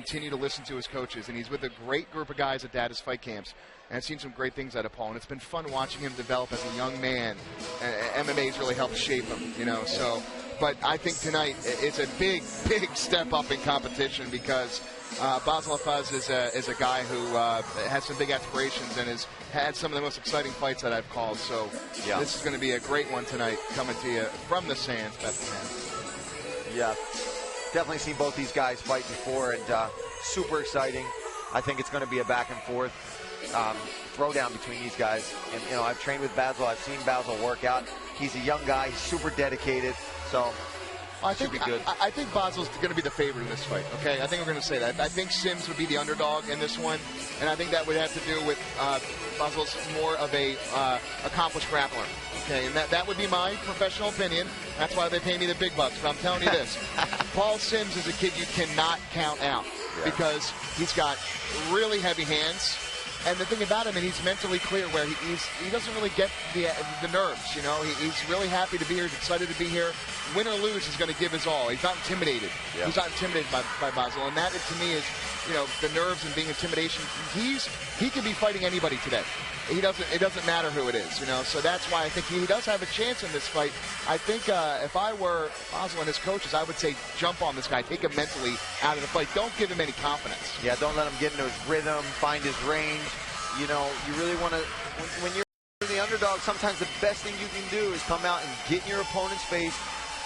continue to listen to his coaches, and he's with a great group of guys at Dada's fight camps, and I've seen some great things out of Paul, and it's been fun watching him develop as a young man. MMA's really helped shape him, you know. So, but I think tonight it's a big step up in competition because Bassil Hafez is a guy who has some big aspirations and has had some of the most exciting fights that I've called. So this is going to be a great one tonight, coming to you from the sands, Bethlehem. Yeah. Definitely seen both these guys fight before, and super exciting. I think it's going to be a back and forth throwdown between these guys. And you know, I've trained with Bassil. I've seen Bassil work out. He's a young guy. He's super dedicated. So I think Bassil's going to be the favorite in this fight. Okay, I think we're going to say that. I think Sims would be the underdog in this one, and I think that would have to do with Bassil's more of a accomplished grappler. Okay, and that would be my professional opinion. That's why they pay me the big bucks. But I'm telling you this, Paul Sims is a kid you cannot count out because he's got really heavy hands. And the thing about him, and he's mentally clear where he doesn't really get the nerves, you know. He's really happy to be here. He's excited to be here. Win or lose, he's going to give his all. He's not intimidated. Yeah. He's not intimidated by Bassil. And that, to me, is, you know, the nerves and being intimidation. He could be fighting anybody today. It doesn't matter who it is, you know. So that's why I think he does have a chance in this fight. I think if I were Bassil and his coaches, I would say jump on this guy, take him mentally out of the fight. Don't give him any confidence. Yeah, don't let him get into his rhythm, find his range. You know, you really want to, when you're the underdog, sometimes the best thing you can do is come out and get in your opponent's face,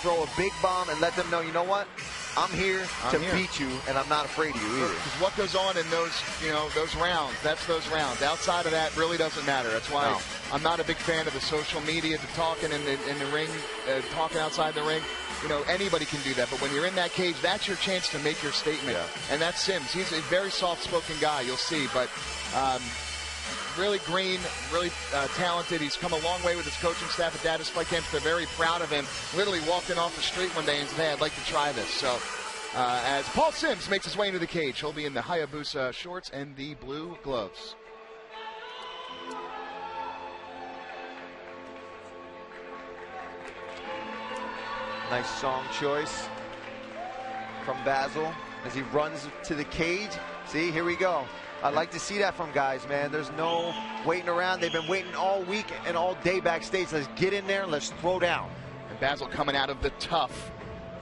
throw a big bomb, and let them know, you know what? I'm here to beat you, and I'm not afraid of you either. Because what goes on in those, you know, those rounds, that's those rounds. Outside of that, really doesn't matter. That's why I'm not a big fan of the social media, the talking in the ring, talking outside the ring. You know, anybody can do that, but when you're in that cage, that's your chance to make your statement. Yeah. And that's Sims. He's a very soft-spoken guy, you'll see, but really green, really talented. He's come a long way with his coaching staff at Dada's fight camps. They're very proud of him. Literally walked in off the street one day and said, hey, I'd like to try this. So as Paul Sims makes his way into the cage, he'll be in the Hayabusa shorts and the blue gloves. Nice song choice from Bassil as he runs to the cage. See, here we go. I like to see that from guys, man. There's no waiting around. They've been waiting all week and all day backstage. Let's get in there and let's throw down. And Bassil coming out of the tough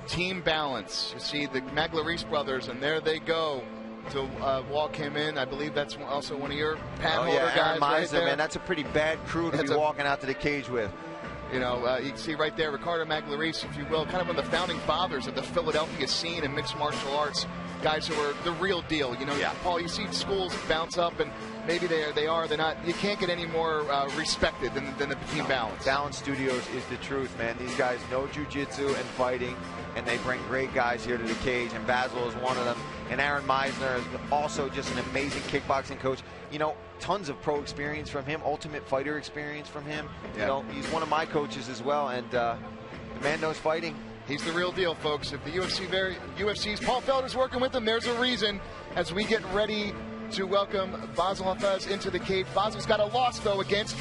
team balance. You see the Maglarese brothers, and there they go to walk him in. I believe that's also one of your pad holder guys right there. Man, that's a pretty bad crew to be walking out to the cage with. You know, you can see right there, Ricardo Maglarese, if you will, kind of one of the founding fathers of the Philadelphia scene in mixed martial arts. Guys who are the real deal. You know, Paul, you see schools bounce up, and maybe they're not. You can't get any more respected than the team balance. Balance Studios is the truth, man. These guys know jiu-jitsu and fighting, and they bring great guys here to the cage, and Bassil is one of them. And Aaron Meisner is also just an amazing kickboxing coach. You know, tons of pro experience from him, Ultimate Fighter experience from him. You know, he's one of my coaches as well, and the man knows fighting. He's the real deal, folks. If the UFC's Paul Felder's working with him, there's a reason. As we get ready to welcome Bassil Hafez into the cage. Bassil's got a loss, though, against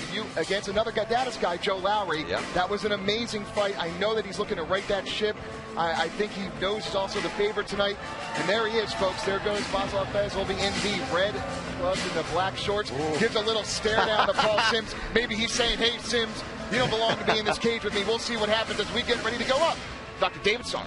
another Dada's guy, Joe Lowry. That was an amazing fight. I know that he's looking to right that ship. I think he knows he's also the favorite tonight. And there he is, folks. There goes Bassil Hafez holding in the red gloves and the black shorts. Gives a little stare down to Paul Sims. Maybe he's saying, hey, Sims, you don't belong to be in this cage with me. We'll see what happens as we get ready to go up. Dr. David Sarr.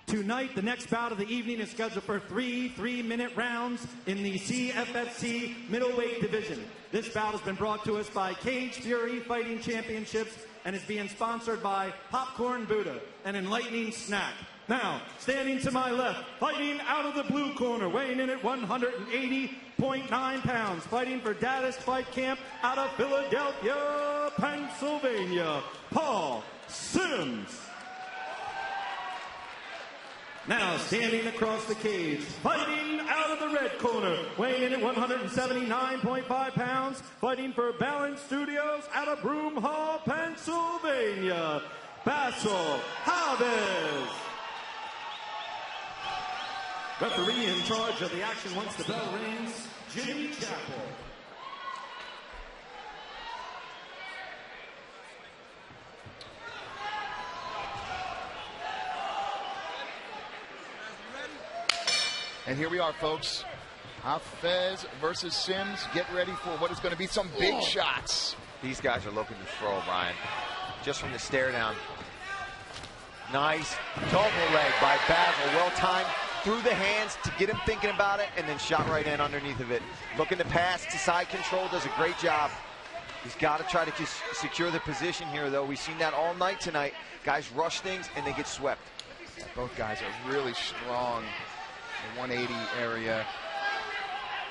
Tonight, the next bout of the evening is scheduled for 3 3-minute rounds in the CFFC Middleweight division. This bout has been brought to us by Cage Fury Fighting Championships and is being sponsored by Popcorn Buddha, an enlightening snack. Now, standing to my left, fighting out of the blue corner, weighing in at 180.9 pounds, fighting for Dada's Fight Camp out of Philadelphia, Pennsylvania, Paul Sims. Now standing across the cage, fighting out of the red corner, weighing in at 179.5 pounds, fighting for Balance Studios out of Broomhall, Pennsylvania, Bassil Hafez. Referee in charge of the action once the bell rings, Jimmy Chappell. And here we are, folks. Hafez versus Sims. Get ready for what is going to be some big shots. These guys are looking to throw, Brian. Just from the stare down. Nice double leg by Bassil. Well timed through the hands to get him thinking about it, and then shot right in underneath of it. Looking to pass to side control. Does a great job. He's got to try to just secure the position here, though. We've seen that all night tonight. Guys rush things, and they get swept. Both guys are really strong in the 180 area.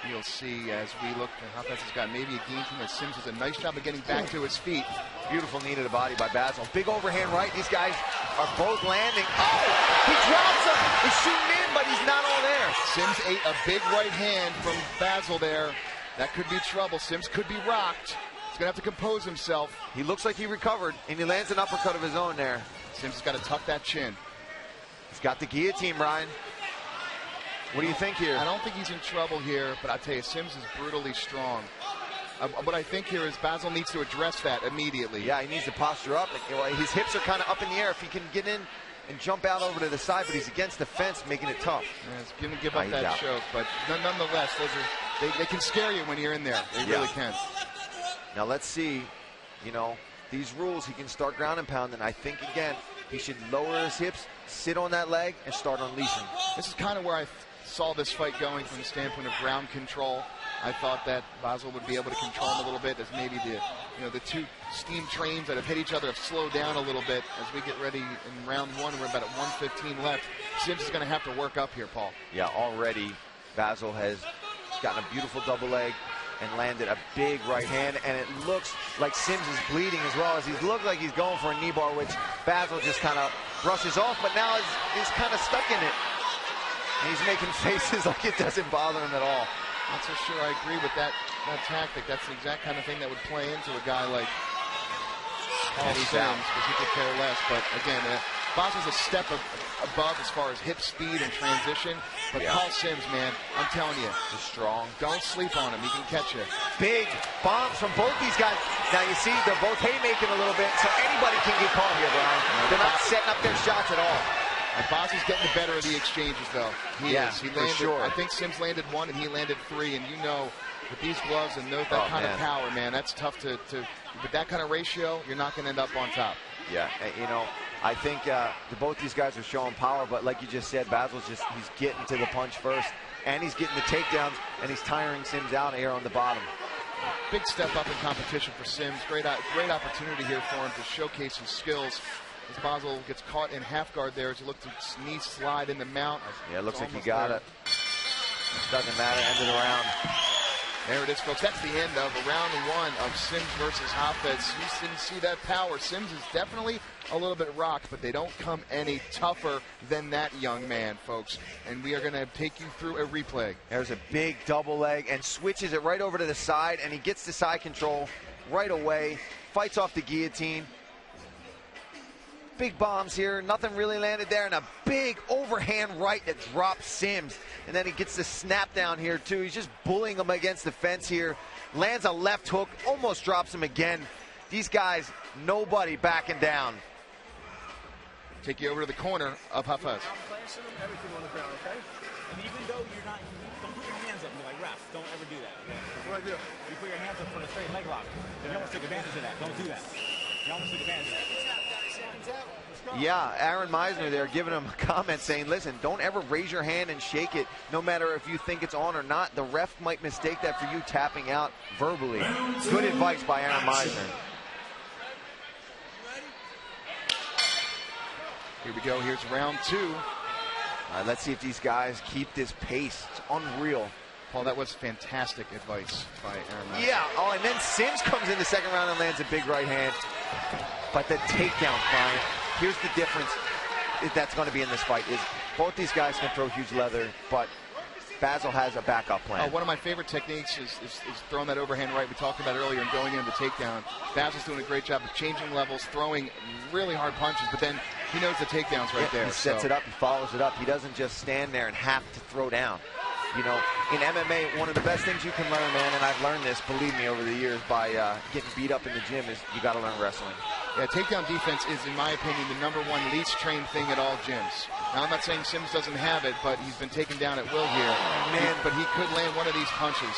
You'll see as we look, Hafez has got maybe a game team. Sims does a nice job of getting back to his feet. Beautiful knee to the body by Bassil. Big overhand right. These guys are both landing. Oh, he drops him. He's shooting in, but he's not all there. Sims ate a big right hand from Bassil there. That could be trouble. Sims could be rocked. He's going to have to compose himself. He looks like he recovered, and he lands an uppercut of his own there. Sims has got to tuck that chin. He's got the guillotine, Ryan. What do you think here? I don't think he's in trouble here, but I tell you, Sims is brutally strong. What I think here is Bassil needs to address that immediately. Yeah, he needs to posture up. His hips are kind of up in the air. If he can get in and jump out over to the side, but he's against the fence, making it tough. Yeah, he's going to give up that choke, but nonetheless, they can scare you when you're in there. They really can. Now let's see, these rules, he can start ground and pound, and I think, again, he should lower his hips, sit on that leg, and start unleashing. This is kind of where I saw this fight going from the standpoint of ground control. I thought that Bassil would be able to control him a little bit, as maybe the two steam trains that have hit each other have slowed down a little bit. As we get ready in round one, we're about at 1:15 left. Sims is going to have to work up here, Paul. Yeah, already Bassil has gotten a beautiful double leg and landed a big right hand, and it looks like Sims is bleeding as well, as he looks like he's going for a knee bar, which Bassil just kind of brushes off, but now he's kind of stuck in it. And he's making faces like it doesn't bother him at all. Not so sure I agree with that tactic. That's the exact kind of thing that would play into a guy like Paul Sims, because he could care less. But again, Bassil's a step above as far as hip speed and transition. But Paul Sims, man, I'm telling you, he's strong. Don't sleep on him. He can catch you. Big bombs from both these guys. Now you see they're both haymaking a little bit, so anybody can get caught here, Brian. They're not setting up their shots at all. And Bassil's getting the better of the exchanges, though. He is. He landed, for sure. I think Sims landed 1 and he landed 3. And with these gloves and that kind of power, man, that's tough to with that kind of ratio, you're not going to end up on top. Yeah, I think both these guys are showing power, but like you just said, Bassil's he's getting to the punch first, and he's getting the takedowns, and he's tiring Sims out here on the bottom. Big step up in competition for Sims. Great opportunity here for him to showcase his skills. As Bassil gets caught in half guard there as he looks to knee slide in the mount. Yeah, it looks like he got it. Doesn't matter, end of the round. There it is, folks. That's the end of round 1 of Sims versus Hafez. You didn't see that power. Sims is definitely a little bit rocked, but they don't come any tougher than that young man, folks. And we are going to take you through a replay. There's a big double leg and switches it right over to the side, and he gets the side control right away. Fights off the guillotine. Big bombs here, nothing really landed there, and a big overhand right that drops Sims. And then he gets the snap down here too. He's just bullying him against the fence here. Lands a left hook, almost drops him again. These guys, nobody backing down. Take you over to the corner of Hafez. Everything on the ground, okay? And even though you're not, don't put your hands up and be like, ref, don't ever do that, okay? What do I do? You put your hands up for the straight leg lock. You almost take advantage of that. Don't do that. You almost take advantage of that. Yeah, Aaron Meisner there giving him a comment saying, listen, don't ever raise your hand and shake it, no matter if you think it's on or not. The ref might mistake that for you tapping out verbally. Good advice by Aaron Meisner. Here we go. Here's round 2. Let's see if these guys keep this pace. It's unreal. Paul, that was fantastic advice by Aaron Meisner. Yeah, and then Sims comes in the second round and lands a big right hand. But the takedown, Brian, here's the difference that's going to be in this fight is both these guys can throw huge leather, but Bassil has a backup plan. One of my favorite techniques is throwing that overhand right we talked about earlier and going into the takedown. Bassil's doing a great job of changing levels, throwing really hard punches, but then he knows the takedowns right there. He sets it up, he follows it up. He doesn't just stand there and have to throw down. In MMA, one of the best things you can learn, man, and I've learned this, believe me, over the years by getting beat up in the gym, is you got to learn wrestling. Yeah, takedown defense is, in my opinion, the #1 least trained thing at all gyms. Now, I'm not saying Sims doesn't have it, but he's been taken down at will here. Man. But he could land one of these punches.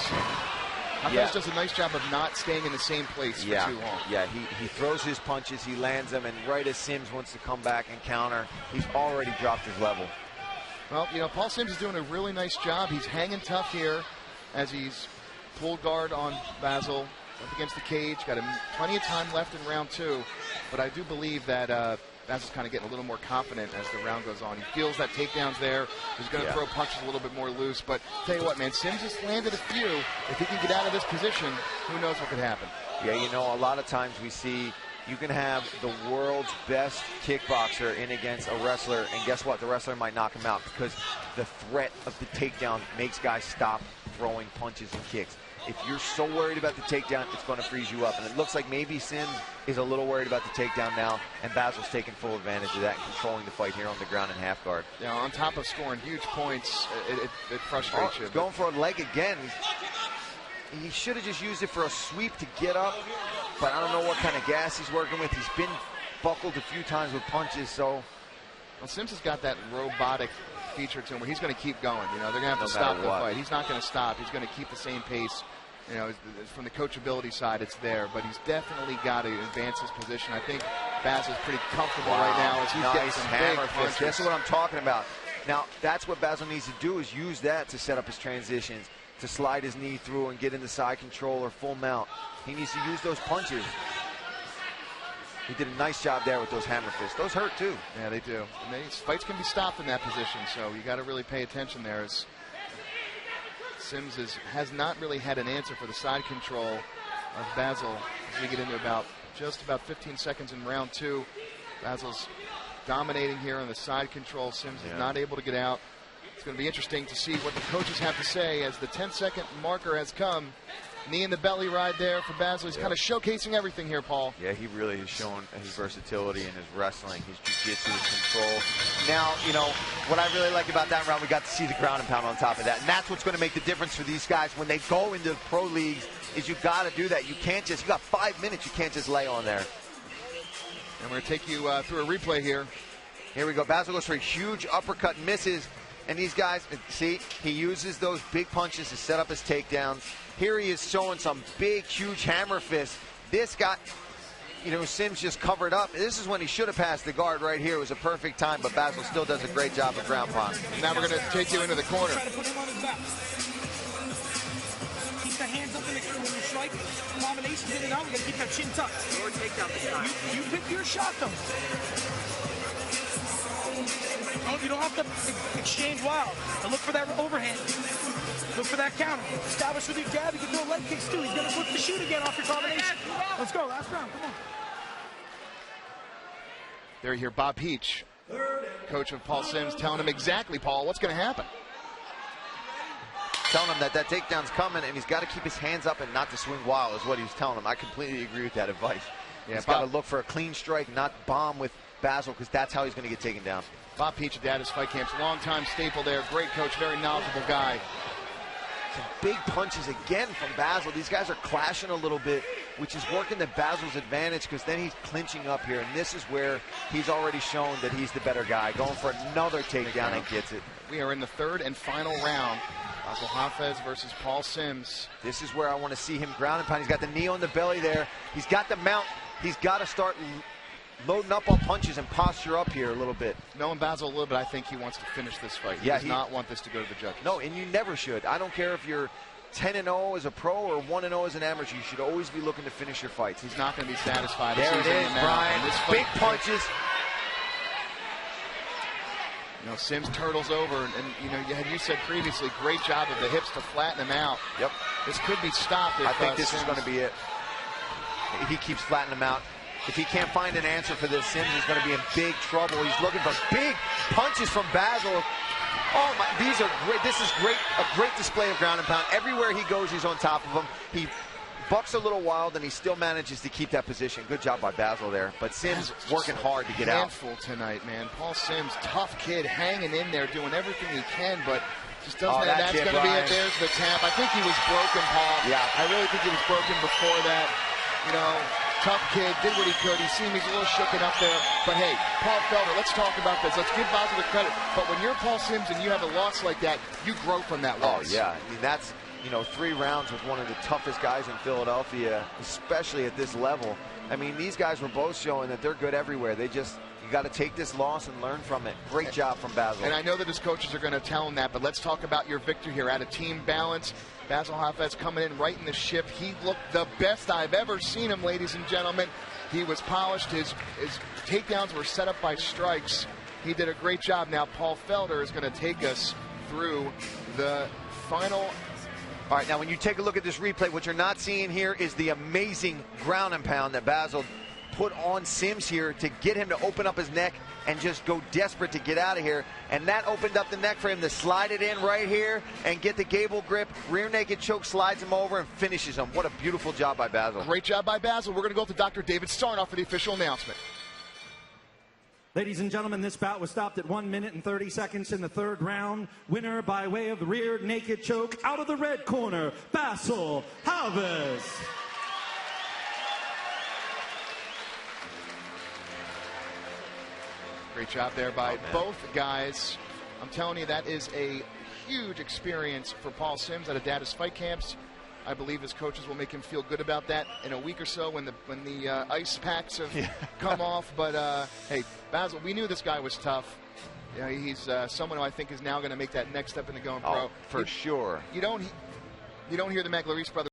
Hafez does a nice job of not staying in the same place for too long. Yeah, he throws his punches, he lands them, and right as Sims wants to come back and counter, he's already dropped his level. Well, you know, Paul Sims is doing a really nice job. He's hanging tough here as he's pulled guard on Bassil up against the cage. Got him plenty of time left in round 2, but I do believe that Bassil's kind of getting a little more confident as the round goes on. He feels that takedown's there. He's going to throw punches a little bit more loose. But tell you what, man, Sims just landed a few. If he can get out of this position, who knows what could happen. Yeah, you know, a lot of times we see you can have the world's best kickboxer in against a wrestler, and guess what? The wrestler might knock him out because the threat of the takedown makes guys stop throwing punches and kicks. If you're so worried about the takedown, it's going to freeze you up. And it looks like maybe Sims is a little worried about the takedown now, and Bassil's taking full advantage of that and controlling the fight here on the ground in half guard. Yeah, on top of scoring huge points, it frustrates you. He's going for a leg again. He should have just used it for a sweep to get up, but I don't know what kind of gas he's working with. He's been buckled a few times with punches, so. Well, Sims has got that robotic feature to him where he's going to keep going. You know, they're going to have to stop the fight. He's not going to stop. He's going to keep the same pace. You know, from the coachability side, it's there, but he's definitely got to advance his position. I think Bassil's pretty comfortable right now as he's getting some big punches. That's what I'm talking about. Now, that's what Bassil needs to do, is use that to set up his transitions, to slide his knee through and get into side control or full mount. He needs to use those punches. He did a nice job there with those hammer fists. Those hurt too. Yeah, they do. And fights can be stopped in that position, so you got to really pay attention there. As Sims has not really had an answer for the side control of Bassil as we get into just about 15 seconds in round 2. Bassil's dominating here on the side control. Sims is not able to get out. It's going to be interesting to see what the coaches have to say as the 10-second marker has come. Knee in the belly right there for Bassil. He's kind of showcasing everything here, Paul. Yeah, he really has shown his versatility and his wrestling, his jiu-jitsu, his control. Now, you know, what I really like about that round, we got to see the ground and pound on top of that. And that's what's going to make the difference for these guys when they go into the pro leagues, is you got to do that. You can't just, you got 5 minutes, you can't just lay on there. And we're going to take you through a replay here. Here we go. Bassil goes for a huge uppercut, misses. And these guys, see, he uses those big punches to set up his takedowns. Here he is showing some big, huge hammer fists. This guy, you know, Sims just covered up. This is when he should have passed the guard right here. It was a perfect time, but Bassil still does a great job of ground pound. Now we're going to take you into the corner. Try to put him on his back. Keep the hands up in the when you strike. Combinations in and out. We got to keep that chin tucked. Or take down the shot. You pick your shot, though. You don't have to exchange wild. Now look for that overhand. Look for that counter. Establish with your jab. You can throw leg kicks too. He's going to look to shoot again off your combination. Let's go. Last round. Come on. There you hear Bob Peach, coach of Paul Sims, telling him exactly, Paul, what's going to happen. Telling him that takedown's coming, and he's got to keep his hands up and not to swing wild is what he was telling him. I completely agree with that advice. Yeah, he's got to look for a clean strike, not bomb with Bassil, because that's how he's going to get taken down. Bob Peach at Dada's Fight Camps, long-time staple there. Great coach, very knowledgeable guy. Some big punches again from Bassil. These guys are clashing a little bit, which is working to Bassil's advantage, because then he's clinching up here, and this is where he's already shown that he's the better guy. Going for another takedown and gets it. We are in the third and final round. Bassil Hafez versus Paul Sims. This is where I want to see him ground and pound. He's got the knee on the belly there. He's got the mount. He's got to start loading up on punches and posture up here a little bit. Knowing Bassil a little bit, I think he wants to finish this fight. He does not want this to go to the judges. No, and you never should. I don't care if you're 10-0 as a pro or 1-0 as an amateur. You should always be looking to finish your fights. He's not going to be satisfied. There it is, Brian. Big punches. You know, Sims turtles over, and you know, you said previously, great job of the hips to flatten him out. Yep. This could be stopped. If, I think this is going to be it. If he keeps flattening him out. If he can't find an answer for this, Sims is going to be in big trouble. He's looking for big punches from Bassil. Oh my, these are great. This is great, a great display of ground and pound. Everywhere he goes, he's on top of him. He bucks a little wild, and he still manages to keep that position. Good job by Bassil there. But Sims working hard to get out. Handful tonight, man. Paul Sims, tough kid, hanging in there, doing everything he can, but just doesn't. That's going to be it. There's the tap. I think he was broken, Paul. Yeah. I really think he was broken before that. You know, tough kid, did what he could. He seemed he's a little shooken up there. But hey, Paul Felder, let's talk about this. Let's give Bassil the credit. But when you're Paul Sims and you have a loss like that, you grow from that loss. Oh, yeah. I mean, that's, 3 rounds with one of the toughest guys in Philadelphia, especially at this level. I mean, these guys were both showing that they're good everywhere. You got to take this loss and learn from it. Great job from Bassil. And I know that his coaches are going to tell him that, but let's talk about your victory here. Out of team balance, Bassil Hafez coming in right in the ship. He looked the best I've ever seen him, ladies and gentlemen. He was polished. His takedowns were set up by strikes. He did a great job. Now Paul Felder is going to take us through the final. All right, now when you take a look at this replay, what you're not seeing here is the amazing ground and pound that Bassil put on Sims here to get him to open up his neck and just go desperate to get out of here. And that opened up the neck for him to slide it in right here and get the gable grip. Rear naked choke, slides him over and finishes him. What a beautiful job by Bassil. Great job by Bassil. We're going to go to Dr. David Sarnoff for the official announcement. Ladies and gentlemen, this bout was stopped at 1 minute and 30 seconds in the 3rd round. Winner by way of the rear naked choke out of the red corner, Bassil Hafez. Great job there by both guys. I'm telling you, that is a huge experience for Paul Sims out of Dada's fight camps. I believe his coaches will make him feel good about that in a week or so when the ice packs have come off. But hey, Bassil, we knew this guy was tough. He's someone who I think is now going to make that next step into going pro. For sure. You don't hear the Maglarice brothers